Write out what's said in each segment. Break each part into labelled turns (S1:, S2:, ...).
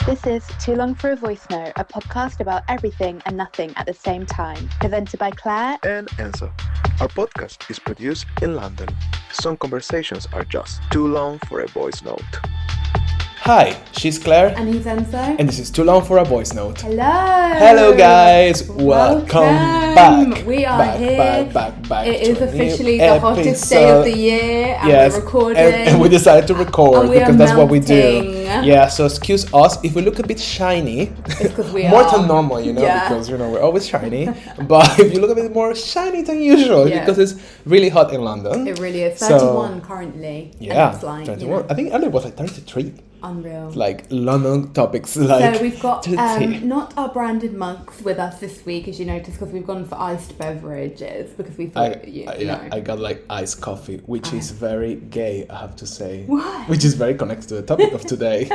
S1: This is Too Long for a Voice Note, a podcast about everything and nothing at the same time. Presented by Claire
S2: and Enzo. Our podcast is produced in London. Some conversations are just too long for a voice note.
S3: Hi, she's Claire.
S4: And he's Enzo.
S3: And this is Too Long for a Voice Note.
S4: Hello.
S3: Hello, guys. Welcome back.
S4: We are
S3: back,
S4: here.
S3: Back.
S4: It is
S3: to a
S4: officially
S3: new
S4: the hottest day of the year. And
S3: yes,
S4: we're recording.
S3: and we decided to record
S4: And we
S3: because
S4: are
S3: that's what we
S4: melting.
S3: do. Yeah, so excuse us if we look a bit shiny.
S4: It's because we
S3: more
S4: are.
S3: than normal,
S4: Yeah.
S3: because, we're always shiny. But if you look a bit more shiny than usual, because it's really hot in London.
S4: It really is.
S3: So-
S4: 31 currently.
S3: Yeah,
S4: And it's like,
S3: 21. I think earlier it was like 33.
S4: Unreal.
S3: Like London topics, like.
S4: So we've got
S3: 30.
S4: not our branded mugs with us this week, as you noticed, because we've gone for iced beverages because we thought,
S3: I got like iced coffee, which is very gay, I have to say.
S4: Why?
S3: Which is very connected to the topic of today.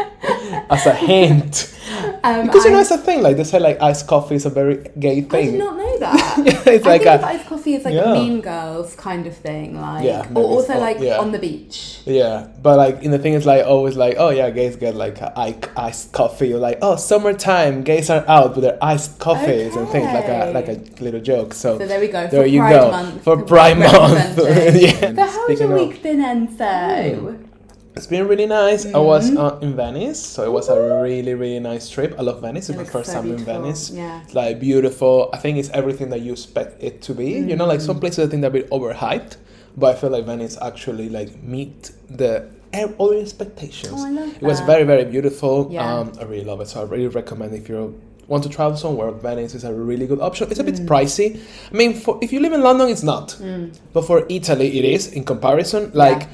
S3: As a hint. Because it's a thing, like they say like iced coffee is a very gay
S4: I
S3: thing.
S4: did not know that.
S3: Yeah, it's
S4: I
S3: like
S4: think of iced coffee as like
S3: Yeah.
S4: a Mean Girls kind of thing, like,
S3: Yeah,
S4: or
S3: maybe
S4: also
S3: it's-
S4: like
S3: yeah.
S4: on the beach.
S3: Yeah, but like in the thing is like always like, oh yeah, gays get like iced coffee. Or like, oh, summertime, gays are out with their iced coffees and things like a little joke. So
S4: there we go.
S3: there
S4: for
S3: you
S4: Pride
S3: go.
S4: Month,
S3: For Pride Month.
S4: representing.
S3: Yeah.
S4: So how's
S3: Speaking
S4: your
S3: of-
S4: week been, Enzo?
S3: It's been really nice. I was in Venice, so it was a really, really nice trip. I love Venice. It's my
S4: looks
S3: first
S4: so
S3: time in
S4: beautiful.
S3: Venice.
S4: Yeah.
S3: It's like beautiful. I think it's everything that you expect it to be. Like some places I think they're a bit overhyped, but I feel like Venice actually like meet all your expectations.
S4: Oh, I love
S3: It was
S4: that.
S3: very, very beautiful.
S4: Yeah.
S3: I really love it. So I really recommend if you want to travel somewhere, Venice is a really good option. It's a bit pricey. I mean, if you live in London, it's not. But for Italy, it is in comparison. Like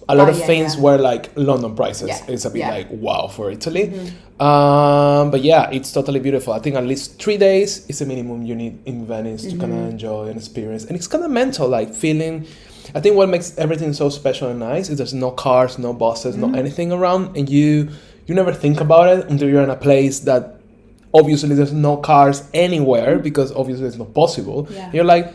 S3: a lot of things were like London prices.
S4: Yeah.
S3: It's a bit
S4: Yeah.
S3: like wow for Italy. But yeah, it's totally beautiful. I think at least 3 days is the minimum you need in Venice to kind of enjoy and experience. And it's kind of mental, like feeling. I think what makes everything so special and nice is there's no cars, no buses, no anything around, and you never think about it until you're in a place that obviously there's no cars anywhere because obviously it's not possible.
S4: Yeah.
S3: You're like,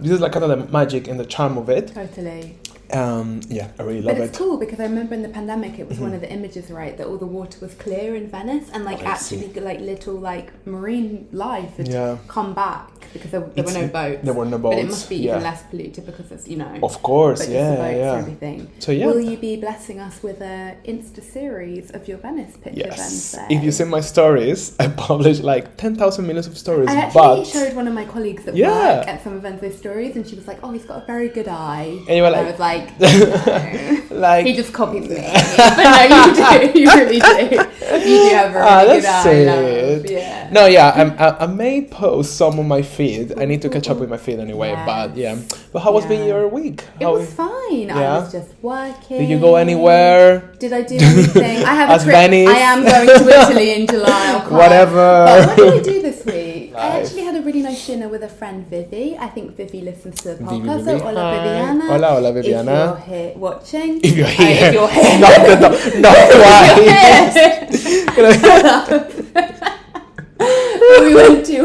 S3: this is like kind of the magic and the charm of it.
S4: Totally.
S3: Yeah, I really love
S4: But it's
S3: it.
S4: cool because I remember in the pandemic it was one of the images, right, that all the water was clear in Venice and like
S3: I see.
S4: actually like little like marine life had
S3: Yeah.
S4: come back because there were no boats.
S3: There were no
S4: But it
S3: boats,
S4: must be
S3: yeah.
S4: even less polluted because it's,
S3: Of course,
S4: but just the boats and
S3: yeah.
S4: everything.
S3: So, yeah.
S4: Will you be blessing us with a Insta series of your Venice pictures?
S3: Yes.
S4: Wednesday?
S3: If you see my stories, I publish like 10,000 millions of stories.
S4: I actually
S3: but
S4: showed one of my colleagues at
S3: Yeah.
S4: work at some of Enzo's stories, and she was like, "Oh, he's got a very good eye."
S3: And you were
S4: I
S3: like-
S4: was like, no.
S3: like
S4: He just copies me. But no, you do. You really do. You do have a really good
S3: that's
S4: eye.
S3: it.
S4: Love. Yeah.
S3: No, yeah, I may post some on my feed. I need to catch up with my feed anyway.
S4: Yes.
S3: But yeah, but how was been
S4: Yeah.
S3: your week?
S4: It
S3: How
S4: was fine.
S3: Yeah?
S4: I was just working.
S3: did you go anywhere?
S4: Did I do anything? I have
S3: As
S4: a trip.
S3: Venice?
S4: I am going to Italy in July. I'll cry.
S3: Whatever.
S4: But what did I do this week? I
S3: Nice.
S4: actually had a really nice dinner with a friend, Vivi. I think Vivi listens to the
S3: Vivi,
S4: podcast.
S3: Vivi.
S4: So hola,
S3: Hi.
S4: Viviana.
S3: Hola, Viviana.
S4: If you're here watching.
S3: If you're here,
S4: If you're here.
S3: not twice.
S4: We went to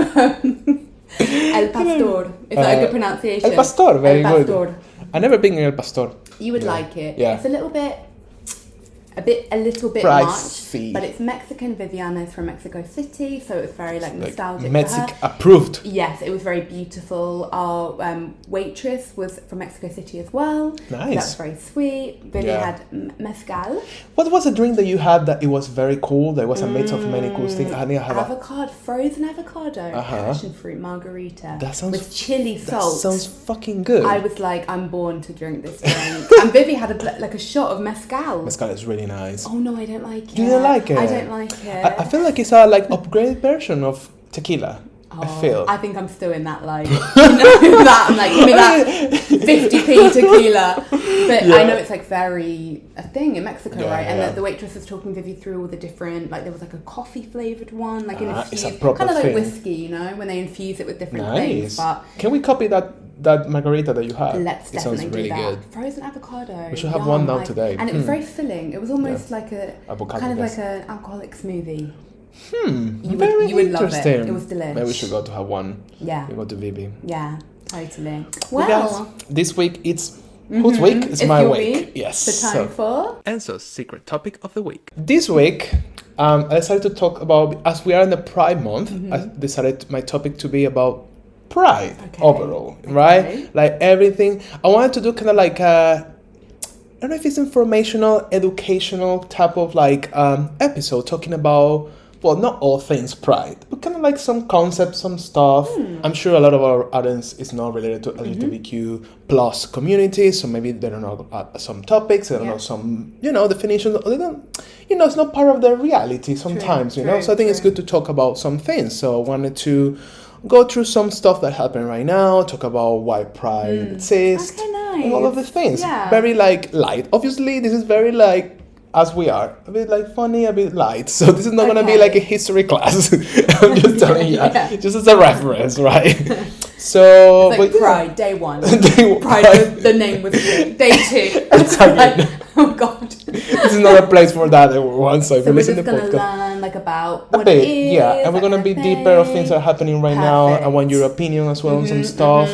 S4: El Pastor. Is that a good pronunciation?
S3: El Pastor, very
S4: El
S3: good.
S4: Pastor.
S3: I never been in El Pastor.
S4: You would like it.
S3: Yeah.
S4: It's a little bit
S3: Pricey.
S4: much, but it's Mexican. Viviana's from Mexico City, so it's very like nostalgic.
S3: Mexic
S4: for her.
S3: approved.
S4: Yes, it was very beautiful. Our waitress was from Mexico City as well. So
S3: Nice.
S4: that's very sweet. Vivi
S3: Yeah.
S4: had mezcal.
S3: What was the drink that you had that it was very cool? That was made of many cool things. I think I have
S4: Frozen avocado,
S3: Uh-huh.
S4: passion fruit margarita
S3: That sounds
S4: with chili
S3: That
S4: salt.
S3: sounds fucking good.
S4: I was like, I'm born to drink this drink. And Vivi had a shot of mezcal.
S3: Mezcal is really nice.
S4: Oh no, I don't like it.
S3: Do you don't like it?
S4: I don't like it.
S3: I feel like it's a like upgraded version of tequila. I feel.
S4: I think I'm still in that like, that I'm like, give me that 50p tequila. But I know it's like very a thing in Mexico,
S3: Yeah,
S4: right? And
S3: yeah.
S4: the waitress was talking Vivi through all the different, like there was like a coffee flavoured one, like
S3: It's a
S4: infused,
S3: proper
S4: kind of like
S3: thing.
S4: whiskey, when they infuse it with different things.
S3: Nice.
S4: But
S3: Can we copy that margarita that you had?
S4: let's
S3: It sounds
S4: definitely
S3: really
S4: do that.
S3: good.
S4: Frozen avocado.
S3: We should have one now
S4: Yum.
S3: today.
S4: And it was very filling. It was almost like a
S3: Avocado,
S4: kind of
S3: yes.
S4: like an alcoholic smoothie.
S3: Very
S4: You would love it.
S3: interesting.
S4: It was delicious.
S3: Maybe we should go to have one.
S4: Yeah.
S3: We go to Vivi.
S4: Yeah, totally.
S3: Guys,
S4: Well,
S3: this week it's whose week? It's my
S4: your
S3: week. Yes.
S4: The time for
S2: Enzo's secret topic of the week.
S3: This week I decided to talk about, as we are in the Pride Month, I decided my topic to be about Pride overall, right? Like everything. I wanted to do kind of like a, I don't know if it's informational, educational type of like episode talking about, well, not all things Pride, but kind of like some concepts, some stuff. I'm sure a lot of our audience is not related to LGBTQ plus community, so maybe they don't know some topics, they don't know some, definitions, or they don't, it's not part of their reality sometimes, so I think it's good to talk about some things. So I wanted to go through some stuff that happened right now, talk about why Pride exists, and all of these things. Very like light. Obviously, this is very like, as we are, a bit like funny, a bit light. So this is not going to be like a history class. I'm just telling you, just as a reference, right? So,
S4: it's like Pride, day one. Pride, the name was great. Day two.
S3: Exactly.
S4: Like, oh God.
S3: This is not a place for that, everyone. So if you listen to the podcast,
S4: we're just going to learn like about
S3: a
S4: what
S3: bit,
S4: it is.
S3: and we're going to be deeper of things that are happening right now. I want your opinion as well on some stuff.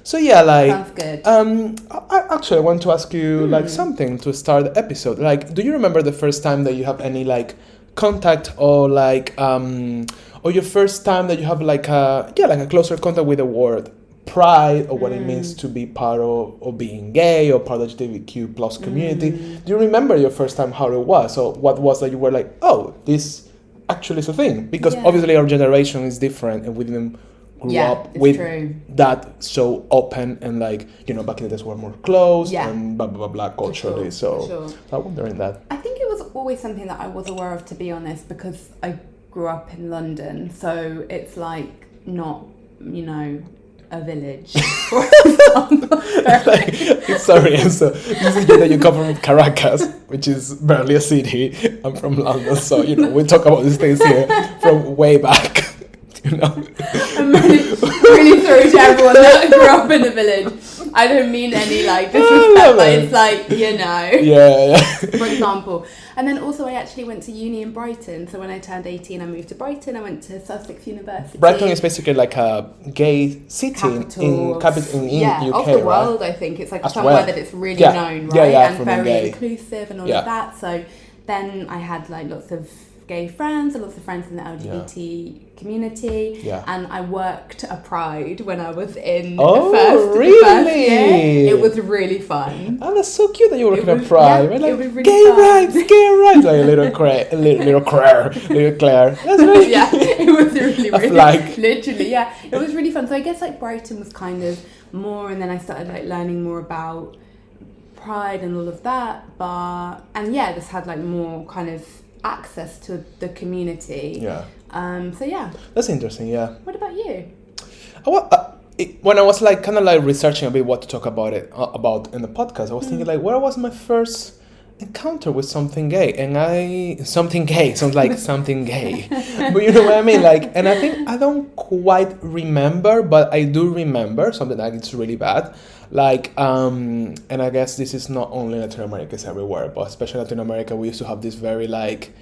S3: So like,
S4: sounds good.
S3: I want to ask you like something to start the episode. Like, do you remember the first time that you have any like contact or like or your first time that you have like a closer contact with the word Pride, or what it means to be part of being gay or part of the LGBTQ plus community? Do you remember your first time, how it was, or what was that you were like, oh, this actually is a thing? Because obviously our generation is different, and we didn't grew up with that so open, and like, back in the days were more closed and blah blah blah culturally. I'm wondering that.
S4: I think it was always something that I was aware of, to be honest, because I grew up in London, so it's like not, a village.
S3: Sorry, so this is that you come from Caracas, which is barely a city. I'm from London, so we talk about these things here from way back.
S4: I'm really sorry to everyone that grew up in the village. I don't mean any like disrespect, but it's like, for example. And then also I actually went to uni in Brighton, so when I turned 18 I moved to Brighton. I went to Sussex University.
S3: Brighton is basically like a gay city in UK,
S4: of the world, right? I think it's like somewhere that it's really known, right? And very inclusive and all of that. So then I had like lots of gay friends and lots of friends in the LGBT community, and I worked a Pride when I was in the first year. It was really fun.
S3: Oh, that's so cute that you were working at Pride, right? Like,
S4: it was really
S3: gay
S4: fun.
S3: rights, like little Claire. That's right.
S4: It was really
S3: like
S4: literally, it was really fun. So I guess like Brighton was kind of more, and then I started like learning more about Pride and all of that, just had like more kind of access to the community. That's
S3: interesting.
S4: What about you?
S3: When I was like kind of like researching a bit what to talk about in the podcast, I was thinking like, where was my first encounter with something gay? And something gay sounds like something gay, but you know what I mean, like, and I think I don't quite remember, but I do remember something like it's really bad. Like, and I guess this is not only Latin America, it's everywhere, but especially Latin America, we used to have this very like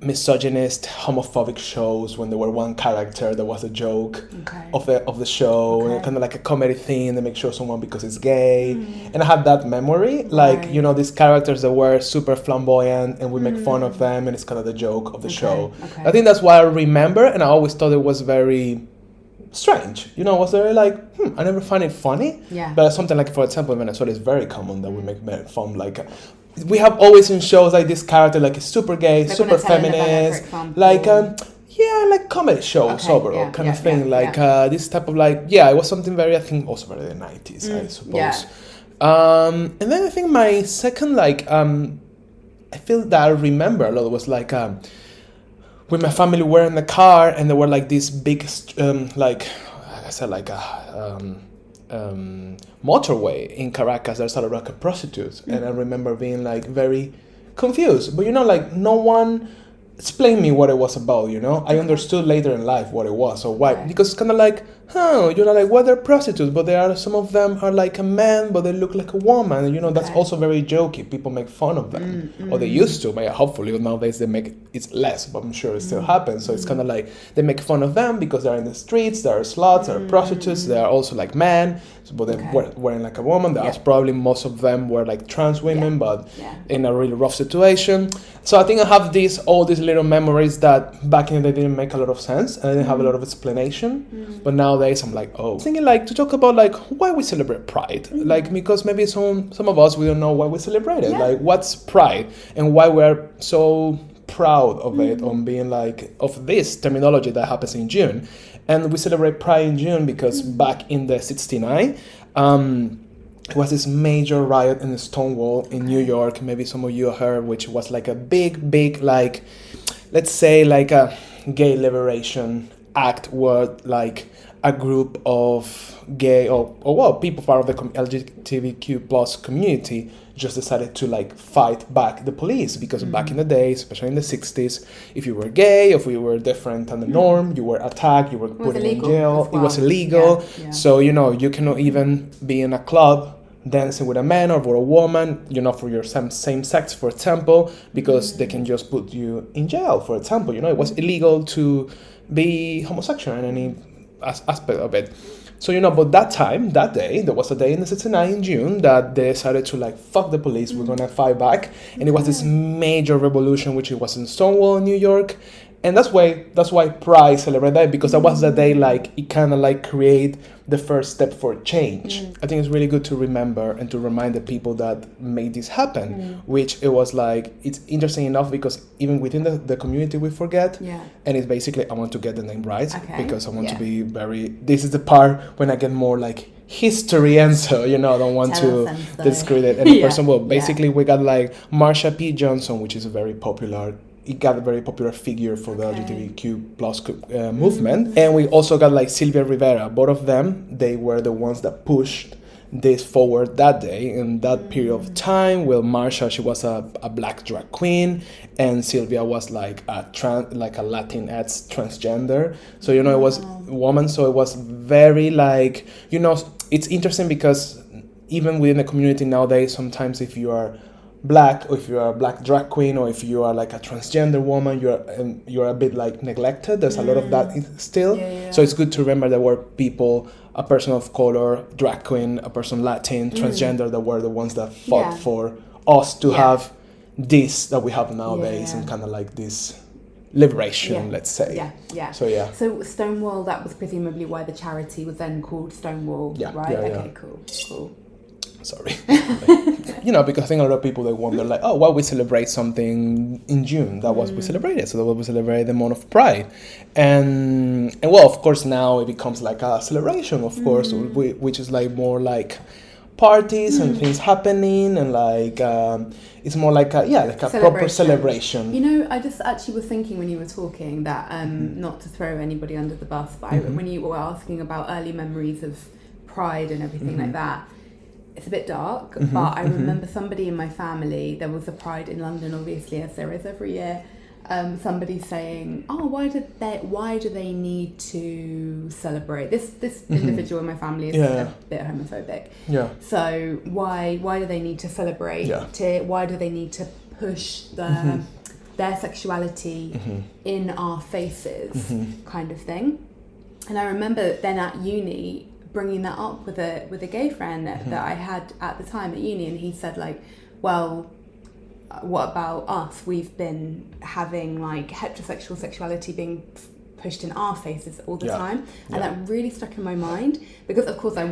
S3: misogynist, homophobic shows when there were one character that was a joke of the show, and kind of like a comedy thing. They make sure someone because it's gay, and I had that memory, like these characters that were super flamboyant, and we make fun of them, and it's kind of the joke of the show. I think that's why I remember, and I always thought it was very strange, was very like, I never find it funny, but something like, for example, in Venezuela, it's very common that we make fun, like, we have always in shows like this character like is super gay, like super feminist, like like comedy shows overall kind of thing, like this type of like, it was something very, I think also very the 90s, I suppose. And then I think my second like I feel that I remember a lot was like with my family, we were in the car, and there were like these big like I said, like motorway in Caracas. There's a lot of prostitutes, and I remember being like very confused, but like no one explained me what it was about, I understood later in life what it was or why, because it's kind of like, like, well, they're prostitutes, but some of them are like a man, but they look like a woman. That's also very jokey. People make fun of them, or they used to. Hopefully nowadays they make it's less, but I'm sure it still happens. So it's kind of like they make fun of them because they're in the streets, they're sluts, they're prostitutes, they are also like men, but they're wearing like a woman. There's probably most of them were like trans women, but in a really rough situation. So I think I have all these little memories that back in the day didn't make a lot of sense, and I didn't have a lot of explanation. But nowadays I'm like, thinking like to talk about like why we celebrate Pride, like because maybe some of us we don't know why we celebrate it, like what's Pride and why we're so proud of it, on being like of this terminology that happens in June. And we celebrate Pride in June because back in the 69 it was this major riot in Stonewall in New York. Maybe some of you heard, which was like a big like, let's say like a gay liberation act, where like a group of gay or people part of the LGBTQ plus community just decided to like fight back the police, because back in the day, especially in the 60s, if you were gay, if you were different than the norm, you were attacked, you were put in jail. Well. It was illegal. So you cannot even be in a club dancing with a man or with a woman, for your same sex, for example, because they can just put you in jail, for example. It was illegal to be homosexual in any aspect of it. So, but that day, there was a day in the 69 in June that they decided to like, fuck the police, we're gonna fight back. And it was this major revolution, which it was in Stonewall, New York. And that's why Pride celebrated that, because that was the day like it kind of like create the first step for change. I think it's really good to remember and to remind the people that made this happen, which it was like, it's interesting enough because even within the community we forget. And it's basically, I want to get the name right, because I want to be this is the part when I get more like history, and so I don't want to discredit any person. Well, basically we got like Marsha P. Johnson, which is a very popular figure for the LGBTQ plus movement. And we also got like Sylvia Rivera. Both of them, they were the ones that pushed this forward that day, in that period of time. Well, Marsha, she was a black drag queen, and Sylvia was like a Latinx transgender. So, it was a woman. So it was very like, it's interesting because even within the community nowadays, sometimes if you are black, or if you're a black drag queen, or if you are like a transgender woman, you're a bit like neglected. There's a lot of that still. So it's good to remember there were people, a person of color, drag queen, a person Latin, transgender, that were the ones that fought for us to have this that we have nowadays, and kind of like this liberation, let's say. So
S4: Stonewall, that was presumably why the charity was then called Stonewall, right? Okay, cool.
S3: Sorry. Because I think a lot of people, they wonder like, why we celebrate something in June? That was we celebrated. So that was we celebrate the month of Pride. And well, of course, now it becomes like a celebration, of course, which is like more like parties and things happening, and like it's more like a proper celebration.
S4: I just actually was thinking when you were talking that not to throw anybody under the bus, but when you were asking about early memories of Pride and everything like that, it's a bit dark, but I remember somebody in my family, there was a Pride in London, obviously, as there is every year, somebody saying, why do they need to celebrate? This individual in my family is a bit homophobic. So why do they need to celebrate? Why do they need to push their sexuality in our faces, kind of thing? And I remember then at uni bringing that up with a gay friend that I had at the time at uni, and he said like, well, what about us? We've been having like heterosexual sexuality being pushed in our faces all the time, and that really stuck in my mind, because of course I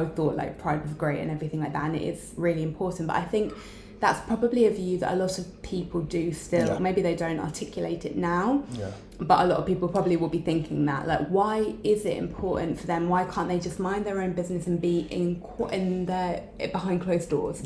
S4: thought like Pride was great and everything like that, and it is really important, but I think that's probably a view that a lot of people do still. Maybe they don't articulate it now, but a lot of people probably will be thinking that, like, why is it important for them? Why can't they just mind their own business and be in their behind closed doors,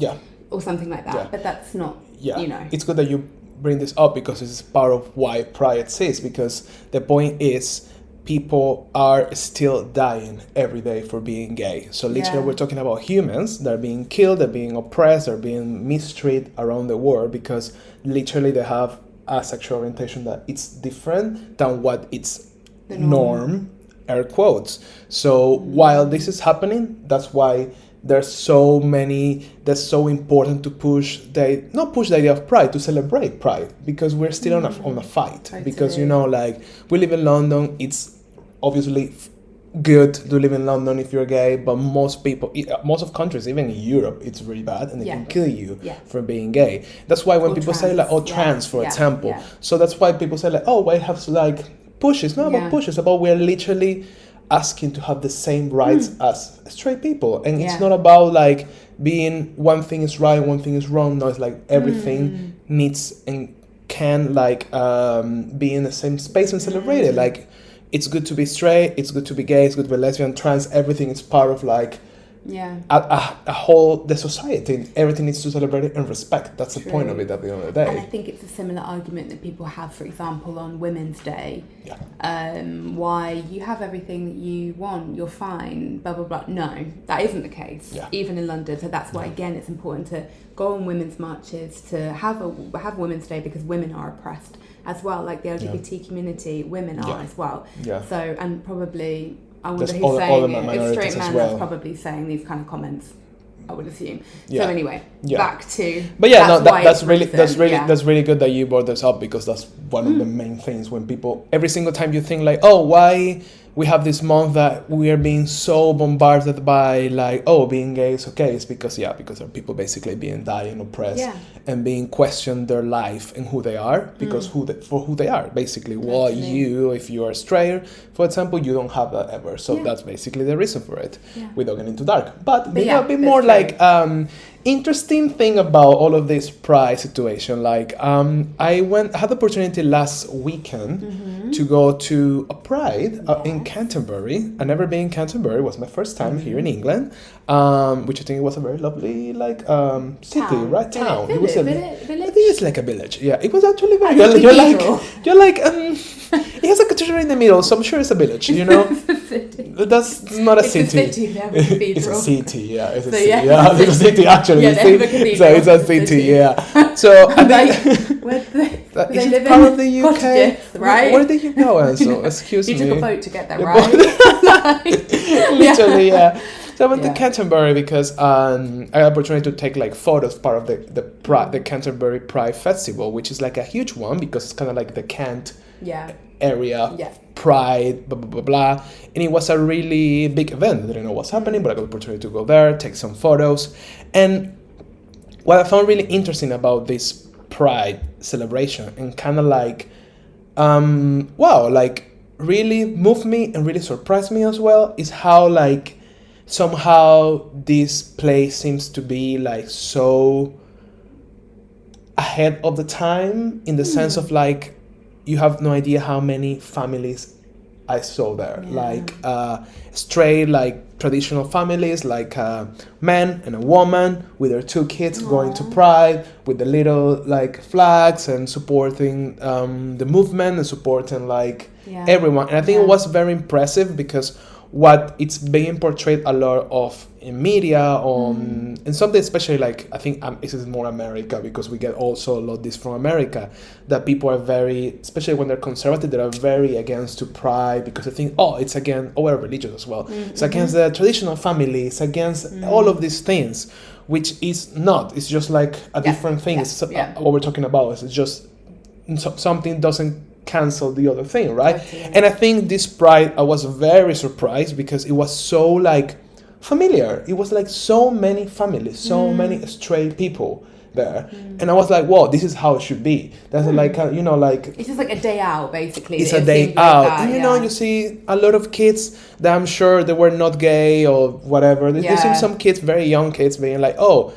S4: or something like that? But that's not. It's good that you bring this up, because this is part of why Pride exists. Because the point is, people are still dying every day for being gay. So literally we're talking about humans that are being killed, they're being oppressed, they're being mistreated around the world, because literally they have a sexual orientation that it's different than what it's the norm
S3: air quotes. So while this is happening, that's why that's so important to not push the idea of pride, to celebrate pride, because we're still on a fight. Totally. Because, you know, like, we live in London, it's obviously good to live in London if you're gay, but most of countries, even in Europe, it's really bad, and they can kill you for being gay. That's why when people say, like, trans, for example. So that's why people say, like, I have to, like, push. It's not about push, it's about we're literally asking to have the same rights as straight people, and it's not about like being one thing is right, one thing is wrong. No, it's like everything needs and can like be in the same space and celebrate it. Like, it's good to be straight, it's good to be gay, it's good to be lesbian, trans. Everything is part of like a whole the society. Everything needs to celebrate it and respect. That's the point of it at the end of the day.
S4: And I think it's a similar argument that people have, for example, on Women's Day. Why you have everything that you want, you're fine, blah blah blah. No, that isn't the case. Even in London. So that's why again it's important to go on women's marches, to have Women's Day, because women are oppressed as well. Like the LGBT community, women are as well. So, and probably, I wonder who's saying it. If straight men are probably saying these kind of comments, I would assume. So anyway, back to.
S3: But that's really good that you brought this up, because that's one of the main things when people, every single time you think like, why we have this month that we are being so bombarded by like, being gay is okay. It's because there are people basically being dying, oppressed, and being questioned their life and who they are, because for who they are, basically. Well, if you are straight, for example, you don't have that ever. So that's basically the reason for it, without getting too dark. But a bit more like interesting thing about all of this pride situation. Like, I had the opportunity last weekend to go to a pride in Canterbury. I've never been in Canterbury. It was my first time here in England, which I think was a very lovely city, right? Town.
S4: Village.
S3: It was
S4: village.
S3: I think it's like a village. Yeah, it was actually very good. You're like it has a cathedral in the middle, so I'm sure it's a village. You know, that's not a city. It's a city. Yeah, it's a city. Yeah, it's a city actually. So it's a city. Yeah. So I think
S4: they live
S3: part
S4: in
S3: of the UK,
S4: cottages, right?
S3: Where did you go, Enzo? Excuse me.
S4: You took a boat to get there, right?
S3: Literally, yeah. So I went to Canterbury because I had the opportunity to take like photos, part of the Canterbury Pride Festival, which is like a huge one because it's kind of like the Kent area, Pride, blah, blah, blah, blah. And it was a really big event. I didn't know what's happening, but I got the opportunity to go there, take some photos. And what I found really interesting about this Pride celebration and kind of like, really moved me and really surprised me as well is how like somehow this place seems to be like so ahead of the time in the sense of like you have no idea how many families I saw there, like straight like traditional families, like a man and a woman with their 2 kids going to Pride with the little like flags and supporting the movement and supporting like everyone. And I think it was very impressive because what it's being portrayed a lot of in media and something especially like I think this is more America because we get also a lot of this from America, that people are very, especially when they're conservative, they are very against to Pride because they think it's against we're religious as well, it's against the traditional family, it's against all of these things, which is not. It's just like a different thing. What we're talking about is just something doesn't cancel the other thing, right? And I think this Pride, I was very surprised because it was so like familiar. It was like so many families, so many straight people there, and I was like, "Whoa, this is how it should be." That's like like
S4: it's just like a day out, basically.
S3: It's a day out, like that, and you see a lot of kids that I'm sure they were not gay or whatever. There's some kids, very young kids, being like, "Oh,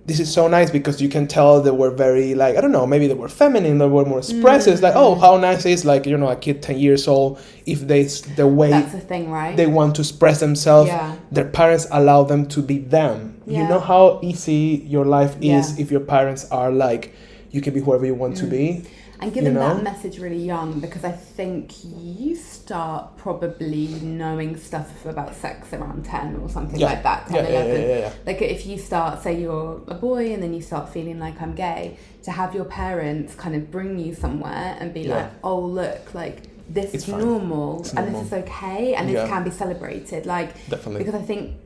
S3: this is so nice," because you can tell they were very like, I don't know, maybe they were feminine, they were more expressive. It's like, how nice is like, a kid 10 years old, if the way
S4: that's the thing, right?
S3: They want to express themselves, their parents allow them to be them. You know how easy your life is if your parents are like, you can be whoever you want to be.
S4: And given that message really young, because I think you start probably knowing stuff about sex around 10 or something like that, 10, 11.
S3: Yeah.
S4: Like if you start, say you're a boy and then you start feeling like I'm gay, to have your parents kind of bring you somewhere and be like, oh, look, like this is normal and this is okay and this can be celebrated. Like,
S3: definitely.
S4: Because I think,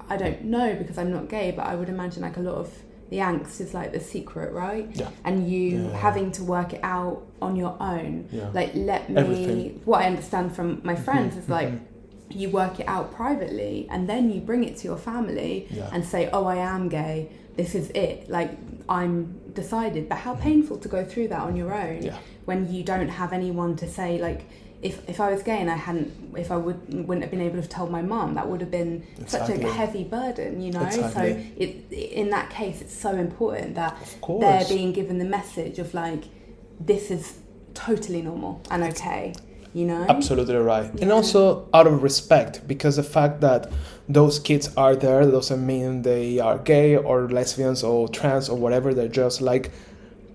S4: I don't know because I'm not gay, but I would imagine like a lot of the angst is like the secret, right?
S3: Yeah.
S4: And you having to work it out on your own.
S3: Yeah.
S4: Like, what I understand from my friends is like, you work it out privately and then you bring it to your family and say, oh, I am gay. This is it. Like, I'm decided. But how painful to go through that on your own when you don't have anyone to say, like, if I was gay and I wouldn't have been able to tell my mum, that would have been such a heavy burden, you know? So in that case, it's so important that they're being given the message of like, this is totally normal and okay, you know?
S3: Absolutely right. And also out of respect, because the fact that those kids are there doesn't mean they are gay or lesbians or trans or whatever. They're just like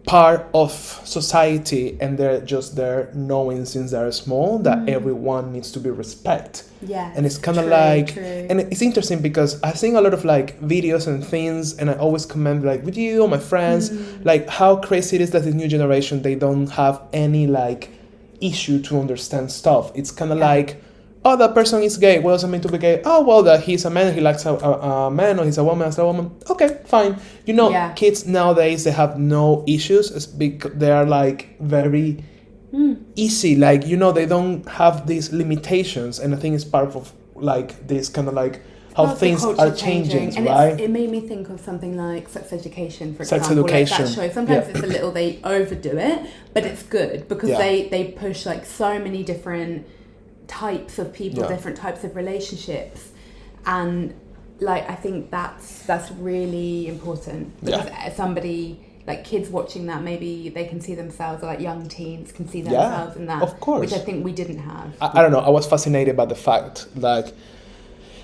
S3: part of society, and they're just there knowing since they're small that everyone needs to be respect. And it's kind of like, and it's interesting because I've seen a lot of like videos and things, and I always comment like with you or my friends, like how crazy it is that the new generation, they don't have any like issue to understand stuff. It's kind of like, oh, that person is gay. What does it mean to be gay? Oh, well, that he's a man, he likes a man, or he's a woman, a woman. Okay, fine. You know, kids nowadays, they have no issues. It's because they are like very easy. Like, you know, they don't have these limitations. And I think it's part of like this kind of like how things are changing,
S4: and
S3: right?
S4: It made me think of something like Sex Education, for
S3: Sex
S4: example.
S3: Education.
S4: Like that show. Sometimes it's a little, they overdo it, but it's good because they push like so many different types of people, different types of relationships, and like I think that's really important because somebody like kids watching that, maybe they can see themselves, or like young teens can see themselves in that,
S3: of course,
S4: which I think we didn't have.
S3: I don't know, I was fascinated by the fact like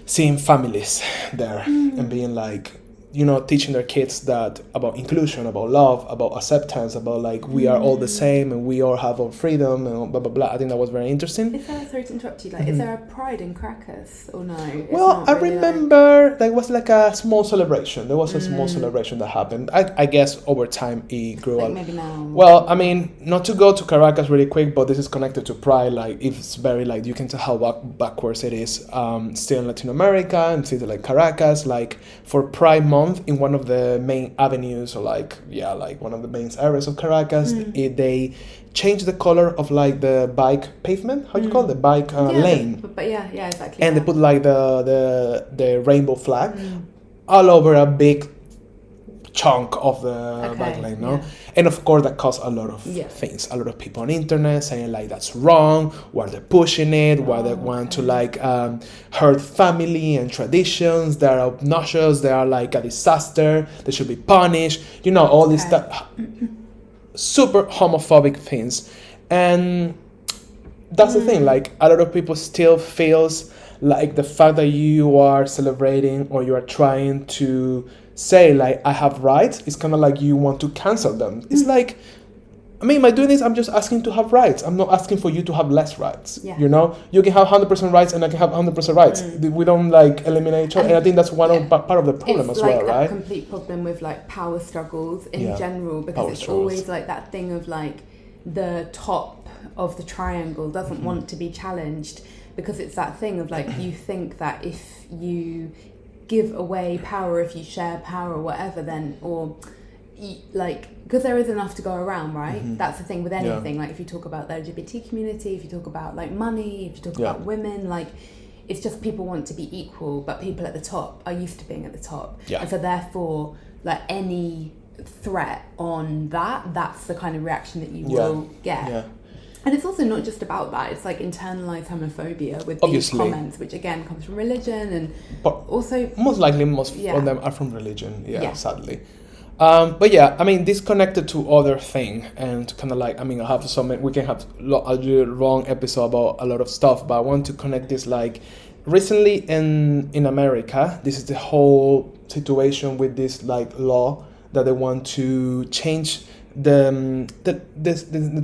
S3: seeing families there and being like, you know, teaching their kids that about inclusion, about love, about acceptance, about like we are all the same and we all have our freedom and blah blah blah. I think that was very interesting.
S4: Is there, sorry to interrupt you, like is there a pride in Caracas or no?
S3: Well, I remember there was like a small celebration. There was a small celebration that happened. I guess over time it grew up.
S4: Maybe now.
S3: Well, I mean, not to go to Caracas really quick, but this is connected to pride. Like it's very like, you can tell how backwards it is still in Latin America and cities like Caracas. Like for Pride Month, in one of the main avenues, or like one of the main areas of Caracas, they changed the color of like the bike pavement, how you call it, the bike lane,
S4: but exactly,
S3: and they put like the rainbow flag all over a big chunk of the bike lane, no? And of course that caused a lot of things. A lot of people on the internet saying like that's wrong, why they're pushing it, why they want to like hurt family and traditions, they're obnoxious, they are like a disaster, they should be punished, you know, all this stuff, super homophobic things. And that's the thing, like a lot of people still feels like the fact that you are celebrating or you are trying to say like I have rights, it's kind of like you want to cancel them. It's like, I mean, by doing this, I'm just asking to have rights. I'm not asking for you to have less rights. You know, you can have 100% rights and I can have 100% rights. We don't like eliminate each other. And I think that's one of part of the problem as well, right?
S4: It's like a complete problem with like power struggles in general, because it's always like that thing of like the top of the triangle doesn't want to be challenged, because it's that thing of like you think that if you give away power, if you share power or whatever, then like, because there is enough to go around, right? That's the thing with anything. Like if you talk about the LGBT community, if you talk about like money, if you talk about women, like it's just people want to be equal, but people at the top are used to being at the top, and so therefore like any threat on that's the kind of reaction that you will get. And it's also not just about that, it's like internalized homophobia with these comments, which again comes from religion, and but also
S3: most likely most of them are from religion, sadly. But yeah, I mean, this connected to other thing, and kind of like, I mean, I have we can have a long episode about a lot of stuff, but I want to connect this, like recently in America, this is the whole situation with this like law that they want to change the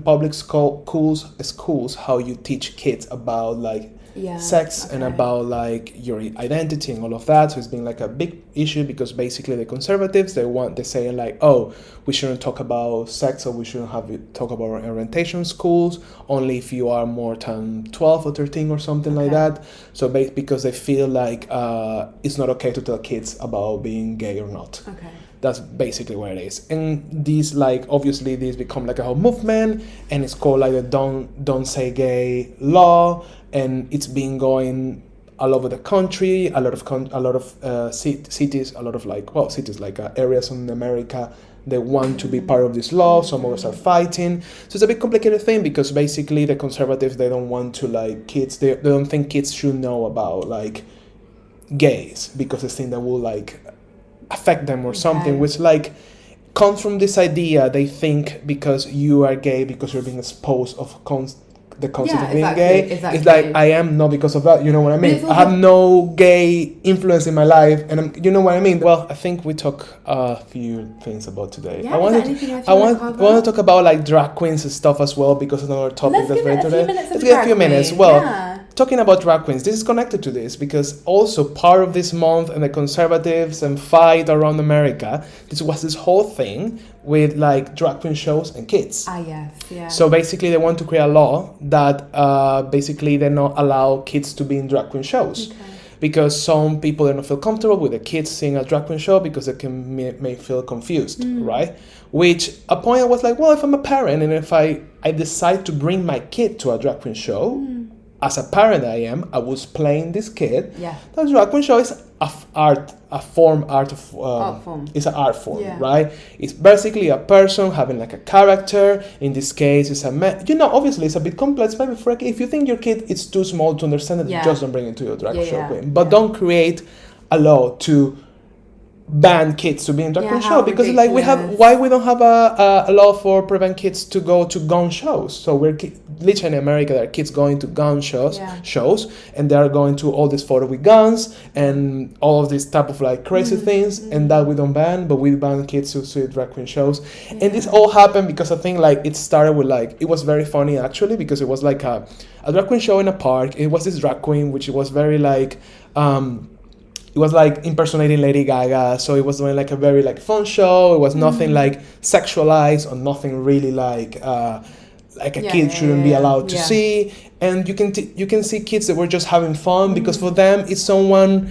S3: public schools how you teach kids about like sex and about like your identity and all of that. So it's been like a big issue because basically the conservatives, they say like, oh, we shouldn't talk about sex or we shouldn't talk about orientation schools only if you are more than 12 or 13 or something like that. So because they feel like it's not okay to tell kids about being gay or not.
S4: Okay.
S3: That's basically what it is. And these, like, obviously these become like a whole movement, and it's called like the Don't Say Gay law, and it's been going all over the country. A lot of cities, a lot of cities like areas in America, they want to be part of this law. Some of us are fighting. So it's a bit complicated thing because basically the conservatives, they don't want to like kids. They don't think kids should know about like gays because they think that will like affect them or something, which like comes from this idea. They think because you are gay, because you're being exposed of the concept of being gay, it's like I am not because of that, you know what I mean? I have no gay influence in my life, and you know what I mean? Well, I think we talk a few things about today. I want to talk about like drag queens and stuff as well, because it's another topic that's very today. Let's get a few minutes. Well, talking about drag queens, this is connected to this because also part of this month and the conservatives and fight around America, this was this whole thing with like drag queen shows and kids. So basically they want to create a law that basically they not allow kids to be in drag queen shows. Because some people don't feel comfortable with the kids seeing a drag queen show because they may feel confused, right? Which a point I was like, well, if I'm a parent and if I decide to bring my kid to a drag queen show, as a parent I was playing this kid. The drag queen show is art form, it's an art form, right? It's basically a person having like a character. In this case, it's a man. You know, obviously it's a bit complex, maybe for if you think your kid is too small to understand it, just don't bring it to your drag show queen. But don't create a law to ban kids to be in drag queen show, because like we don't have a law for prevent kids to go to gun shows. So we're literally in America, there are kids going to gun shows, and they are going to all this photo with guns and all of this type of like crazy things, and that we don't ban, but we ban kids to see drag queen shows. And this all happened because I think like it started with like, it was very funny actually, because it was like a drag queen show in a park. It was this drag queen which was very like it was like impersonating Lady Gaga, so it was doing like a very like fun show. It was nothing like sexualized or nothing really like a kid shouldn't be allowed to see. And you can see kids that were just having fun because for them it's someone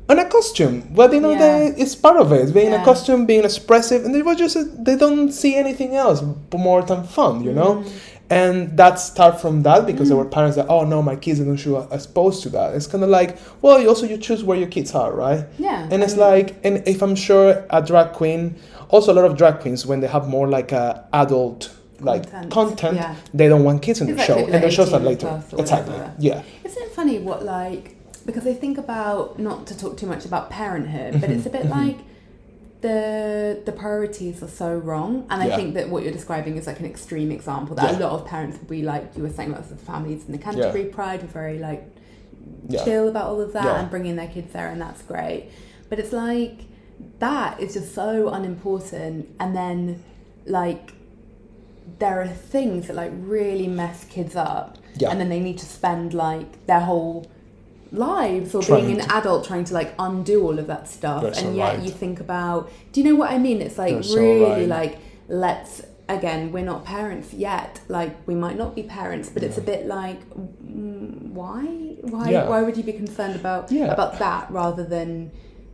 S3: in a costume. Well, you know, it's part of it. It's being in a costume, being expressive, and they don't see anything else more than fun, you know. And that start from that because there were parents that, oh no, my kids don't should exposed to that. It's kind of like, well, you choose where your kids are, right? And it's like, and if I'm sure a drag queen, also a lot of drag queens, when they have more like a adult like content, they don't want kids in the show, and the shows are later. Exactly.
S4: Isn't it funny what like, because I think about, not to talk too much about parenthood, but it's a bit like the priorities are so wrong, and I think that what you're describing is like an extreme example that a lot of parents would be like, you were saying, lots of families in the Canterbury Pride were very like chill about all of that and bringing their kids there, and that's great. But it's like, that is just so unimportant, and then like there are things that like really mess kids up, and then they need to spend like their whole lives or being an adult trying to like undo all of that stuff. And yet you think about, do you know what I mean? It's like really like, let's, again, we're not parents yet, like we might not be parents, but it's a bit like, why would you be concerned about that rather than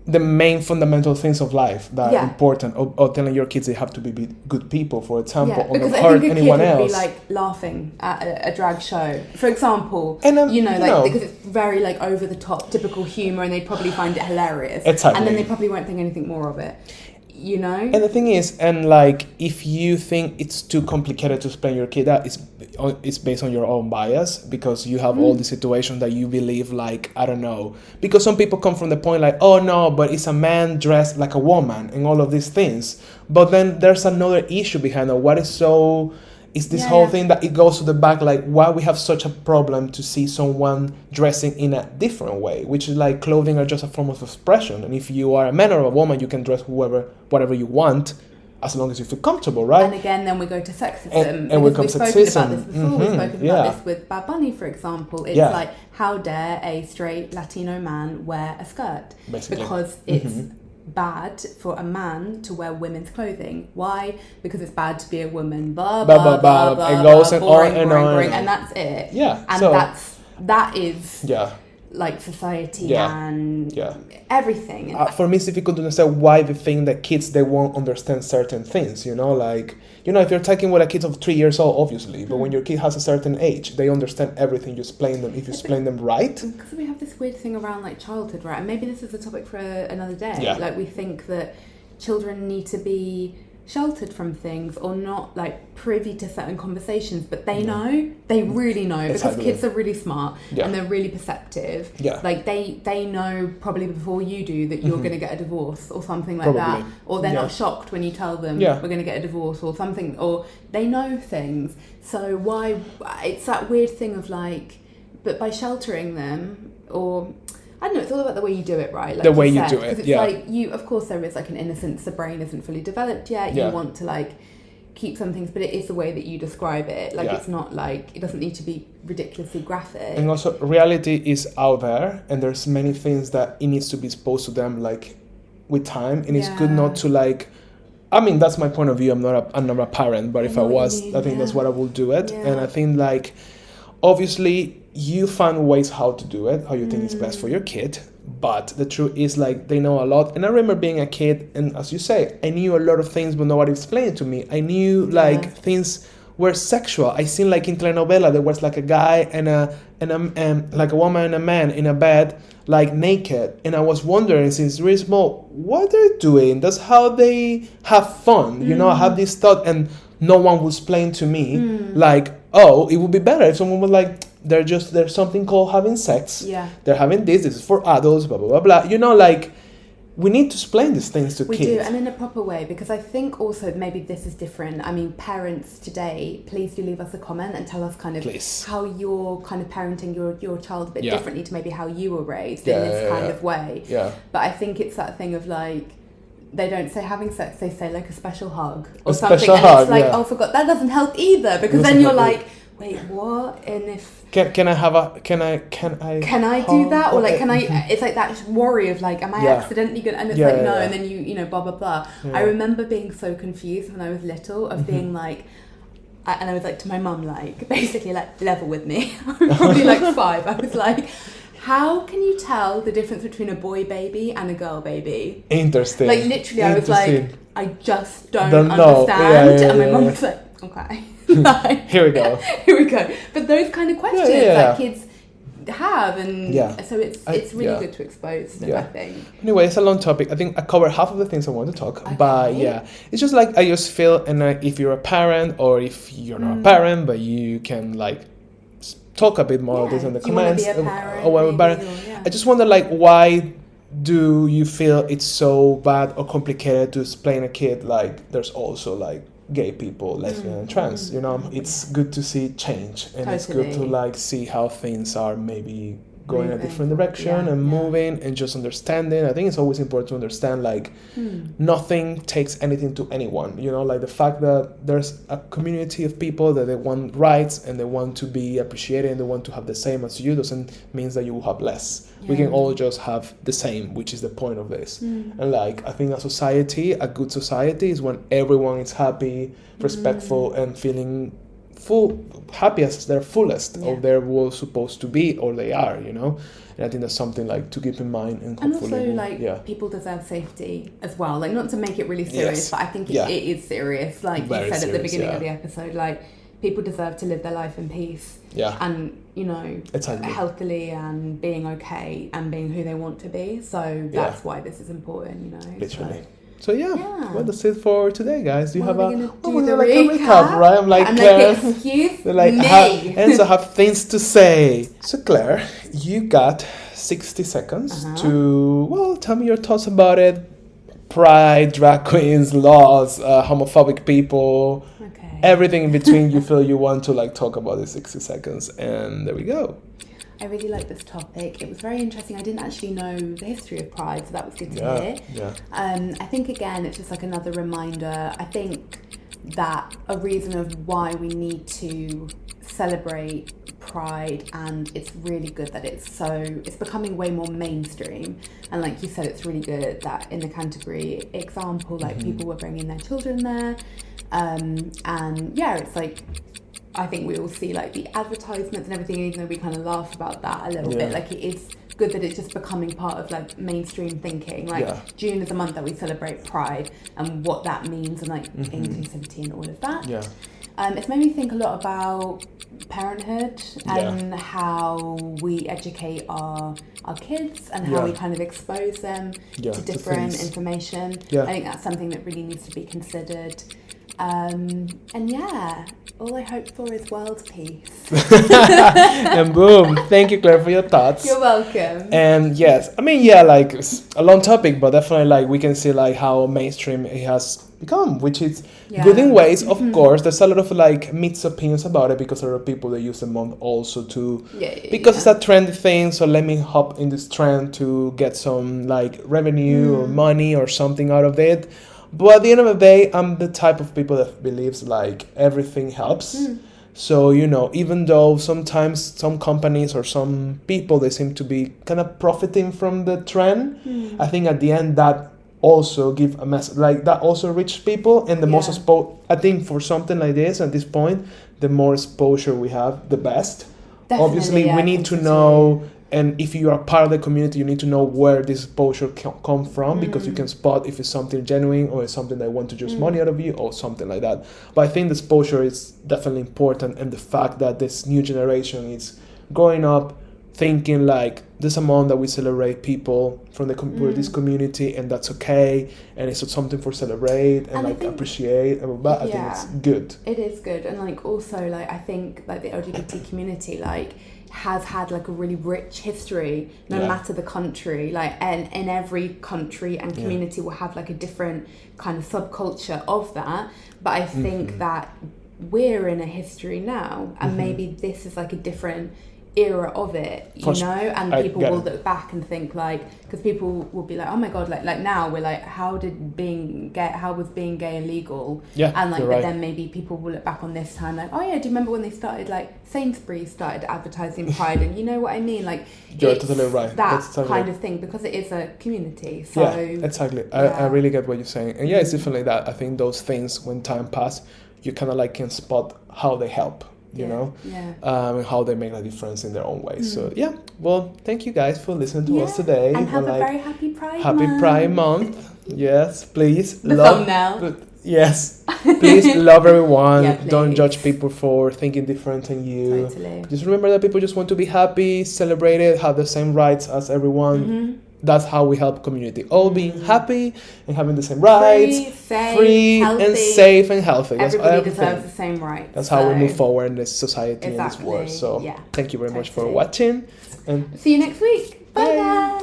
S3: the main fundamental things of life that are important, or telling your kids they have to be good people, for example, or not hurt anyone else. Would be like
S4: laughing at a drag show, for example, and because it's very like over the top, typical humor, and they'd probably find it hilarious.
S3: Exactly.
S4: And then they probably won't think anything more of it. You know?
S3: And the thing is, and like, if you think it's too complicated to explain your kid that, it's based on your own bias, because you have all the situations that you believe, like, I don't know, because some people come from the point like, oh no, but it's a man dressed like a woman and all of these things. But then there's another issue behind it. What is so... It's this whole thing that it goes to the back, like why we have such a problem to see someone dressing in a different way, which is like clothing are just a form of expression. And if you are a man or a woman, you can dress whatever you want as long as you feel comfortable, right?
S4: And again, then we go to sexism.
S3: And we come
S4: sexism. We've spoken about this before. We've spoken about this with Bad Bunny, for example. It's like, how dare a straight Latino man wear a skirt?
S3: Basically.
S4: Because it's bad for a man to wear women's clothing. Why? Because it's bad to be a woman. Blah, blah, blah, blah,
S3: It goes on and on.
S4: And that's it.
S3: Yeah.
S4: And that is...
S3: Yeah.
S4: Like society and everything.
S3: For me, it's difficult to understand why they think that kids, they won't understand certain things, you know, like, you know, if you're talking with a kid of 3 years old, obviously, but when your kid has a certain age, they understand everything you explain them, if you explain them right.
S4: Because we have this weird thing around like childhood, right? And maybe this is a topic for another day.
S3: Yeah.
S4: Like we think that children need to be sheltered from things or not like privy to certain conversations, but they know, they really know, because kids are really smart and they're really perceptive. Like they know probably before you do that you're going to get a divorce or something like that, or they're not shocked when you tell them we're going to get a divorce or something, or they know things. So why, it's that weird thing of like, but by sheltering them, or I don't know, it's all about the way you do it, right? Like
S3: the way you do it,
S4: it's like you, of course there is like an innocence, the brain isn't fully developed yet, you want to like keep some things, but it is the way that you describe it. Like it's not like, it doesn't need to be ridiculously graphic.
S3: And also reality is out there, and there's many things that it needs to be exposed to them like with time, and it's good not to like, I mean, that's my point of view. I'm not a parent, but if I was, I think that's what I would do it. And I think like, obviously you find ways how to do it, how you think is best for your kid. But the truth is like, they know a lot. And I remember being a kid, and as you say, I knew a lot of things, but nobody explained it to me. I knew like things were sexual. I seen like in telenovela, there was like a guy and like a woman and a man in a bed, like naked. And I was wondering since really small, what they're doing. That's how they have fun. You know, I have this thought, and no one would explain to me like, oh, it would be better if someone was like, there's something called having sex. Yeah. They're having this is for adults, blah, blah, blah, blah. You know, like, we need to explain these things to kids. We do,
S4: and in a proper way, because I think also maybe this is different. I mean, parents today, please do leave us a comment and tell us kind of how you're kind of parenting your child a bit differently to maybe how you were raised in this kind of way. Yeah. But I think it's that thing of like, they don't say having sex, they say like a special hug or something. And it's like, oh, forgot, that doesn't help either, because then you're like, wait, what? And if
S3: can I
S4: do that, or like can I? It's like that worry of like, am I accidentally gonna? And it's like no, and then you know blah blah blah. I remember being so confused when I was little of being like, and I was like to my mum, like basically like level with me. I'm probably like 5. I was like, how can you tell the difference between a boy baby and a girl baby?
S3: Interesting.
S4: Like literally, I was like, I just don't understand. And my mum was like, okay. Like,
S3: here we go.
S4: But those kind of questions that kids have, and so it's really good to expose them, I think.
S3: Anyway, it's a long topic. I think I covered half of the things I want to talk, but it's just like I just feel, and if you're a parent or if you're not a parent, but you can like talk a bit more of this in the comments. I just wonder like, why do you feel it's so bad or complicated to explain a kid like there's also like gay people, lesbian and trans, you know? It's good to see change, and it's good to like see how things are maybe going a different direction and moving and just understanding. I think it's always important to understand like nothing takes anything to anyone, you know, like the fact that there's a community of people that they want rights and they want to be appreciated and they want to have the same as you doesn't mean that you will have less. We can all just have the same, which is the point of this. And like, I think a society, a good society is when everyone is happy, respectful and feeling happy as their fullest of their was supposed to be, or they are, you know. And I think that's something like to keep in mind, and hopefully,
S4: also like people deserve safety as well. Like, not to make it really serious, but I think it is serious. Like very you said at the beginning of the episode, like people deserve to live their life in peace. And you know, healthily and being okay and being who they want to be. So that's why this is important, you know.
S3: Literally. So well, that's it for today, guys. Do you have
S4: a
S3: recap, right? I'm like, Claire.
S4: Like, excuse
S3: like,
S4: me.
S3: And so I have things to say. So Claire, you got 60 seconds to tell me your thoughts about it. Pride, drag queens, laws, homophobic people, everything in between. You feel you want to like talk about in 60 seconds, and there we go.
S4: I really like this topic. It was very interesting. I didn't actually know the history of Pride, so that was good to hear.
S3: Yeah.
S4: I think, again, it's just like another reminder. I think that a reason of why we need to celebrate Pride, and it's really good that it's becoming way more mainstream. And like you said, it's really good that in the Canterbury example, like people were bringing their children there. And yeah, it's like, I think we all see like the advertisements and everything, even though we kind of laugh about that a little bit. Like, it is good that it's just becoming part of like mainstream thinking. Like June is a month that we celebrate Pride and what that means, and like inclusivity and all of that. It's made me think a lot about parenthood and how we educate our kids and how we kind of expose them to different information. I think that's something that really needs to be considered. And yeah, all I hope for is world peace.
S3: And boom, thank you, Claire, for your thoughts.
S4: You're welcome.
S3: And yes, I mean, yeah, like, it's a long topic, but definitely like we can see like how mainstream it has become, which is good in ways. Of course, there's a lot of like mixed opinions about it, because there are people that use the month also to because it's a trendy thing, so let me hop in this trend to get some like revenue or money or something out of it. But at the end of the day, I'm the type of people that believes like everything helps. So, you know, even though sometimes some companies or some people, they seem to be kind of profiting from the trend, I think at the end that also give a message, like that also reach people. And the most I think for something like this at this point, the more exposure we have, the best. Definitely, obviously, we need to know. And if you are part of the community, you need to know where this exposure can come from, because you can spot if it's something genuine or it's something that want to just money out of you or something like that. But I think the exposure is definitely important, and the fact that this new generation is growing up thinking like there's a month that we celebrate people from the this community, and that's okay, and it's something for celebrate and like appreciate. But I think it's good.
S4: It is good, and like also like I think like the LGBT community like has had like a really rich history, no matter the country, like, and in every country and community will have like a different kind of subculture of that. But I think that we're in a history now, and maybe this is like a different era of it, you know, and people will look back and think like, because people will be like, oh my god, like now we're like, how was being gay illegal? And like, but then maybe people will look back on this time like, oh yeah, do you remember when they started, like Sainsbury's started advertising Pride? And you know what I mean, like,
S3: you're totally right,
S4: that totally kind of thing, because it is a community. So
S3: exactly. I really get what you're saying, and it's definitely that. I think those things, when time pass, you kind of like can spot how they help, you know, and how they make a difference in their own way. So well, thank you guys for listening to us today,
S4: and have a very happy Pride
S3: month. Yes, please.
S4: The thumbnail.
S3: Yes, please love everyone. Don't judge people for thinking different than you. Just remember that people just want to be happy, celebrate it, have the same rights as everyone. That's how we help community. All being happy and having the same rights, free and safe and healthy.
S4: Everybody deserves the same rights.
S3: That's how we move forward in this society and this world. So thank you very much for watching. And
S4: see you next week. Bye.